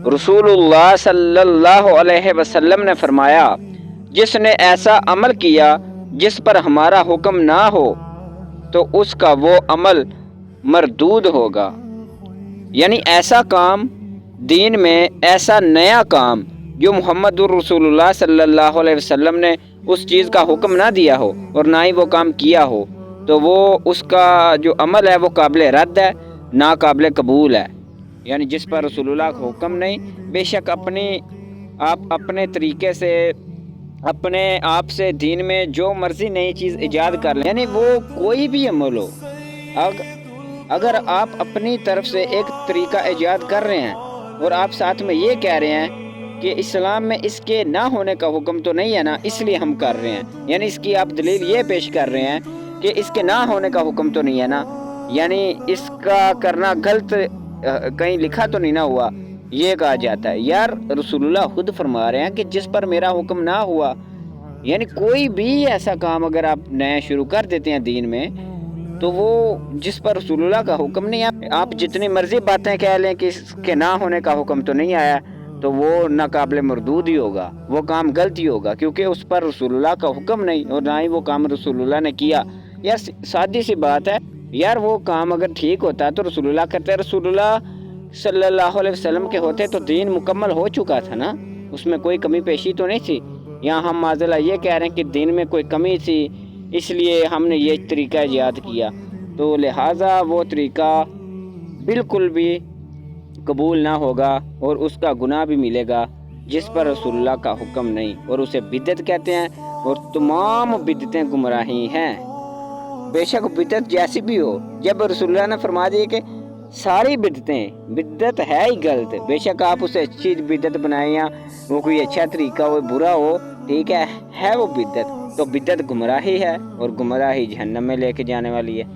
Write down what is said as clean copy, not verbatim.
रसूलुल्लाह सल्लल्लाहु अलैहि वसल्लम ने फरमाया, जिसने ऐसा अमल किया जिस पर हमारा हुक्म ना हो तो उसका वो अमल मरदूद होगा। यानी ऐसा काम दीन में, ऐसा नया काम जो मुहम्मदुर रसूलुल्लाह सल्लल्लाहु अलैहि वसल्लम ने उस चीज़ का हुक्म ना दिया हो और ना ही वो काम किया हो, तो वो उसका जो अमल है वो काबिल रद्द है, ना काबिल कबूल है। यानी जिस पर रसूलुल्लाह का हुक्म नहीं, बेशक आप अपने तरीके से, अपने आप से दीन में जो मर्जी नई चीज़ ईजाद कर लें, यानी वो कोई भी अमल हो, अगर आप अपनी तरफ से एक तरीका ईजाद कर रहे हैं और आप साथ में ये कह रहे हैं कि इस्लाम में इसके ना होने का हुक्म तो नहीं है ना, इसलिए हम कर रहे हैं, यानी इसकी आप दलील ये पेश कर रहे हैं कि इसके ना होने का हुक्म तो नहीं है ना, यानी इसका करना गलत कहीं लिखा तो नहीं ना हुआ, ये कहा जाता है। यार रसूलुल्लाह खुद फरमा रहे हैं कि जिस पर मेरा हुक्म ना हुआ, यानी कोई भी ऐसा काम अगर आप नया शुरू कर देते हैं दीन में, तो वो जिस पर रसूलुल्लाह का हुक्म नहीं है, आप जितनी मर्जी बातें कह लें कि इसके ना होने का हुक्म तो नहीं आया, तो वो नाकाबिल मरदूद ही होगा, वो काम गलत ही होगा, क्योंकि उस पर रसूलुल्लाह का हुक्म नहीं और ना ही वो काम रसूलुल्लाह ने किया। यार सादी सी बात है, यार वो काम अगर ठीक होता तो रसूलुल्लाह करते, रसूलुल्लाह सल्लल्लाहु अलैहि वसल्लम के होते तो दीन मुकम्मल हो चुका था ना, उसमें कोई कमी पेशी तो नहीं थी। यहाँ हम माज़ल्लाह ये कह रहे हैं कि दीन में कोई कमी थी, इसलिए हमने ये तरीका याद किया, तो लिहाजा वो तरीका बिल्कुल भी कबूल ना होगा और उसका गुनाह भी मिलेगा जिस पर रसूलुल्लाह का हुक्म नहीं, और उसे बिदअत कहते हैं, और तमाम बिदअतें गुमराही हैं। बेशक बिदअत जैसी भी हो, जब रसूलुल्लाह ने फरमा दिया कि सारी बिदअतें, बिदअत है ही गलत, बेशक आप उसे अच्छी बिदअत बनाएं या वो कोई अच्छा तरीका हो, बुरा हो, ठीक है वो बिदअत, तो बिदअत गुमराही है और गुमराही जहन्नम में लेके जाने वाली है।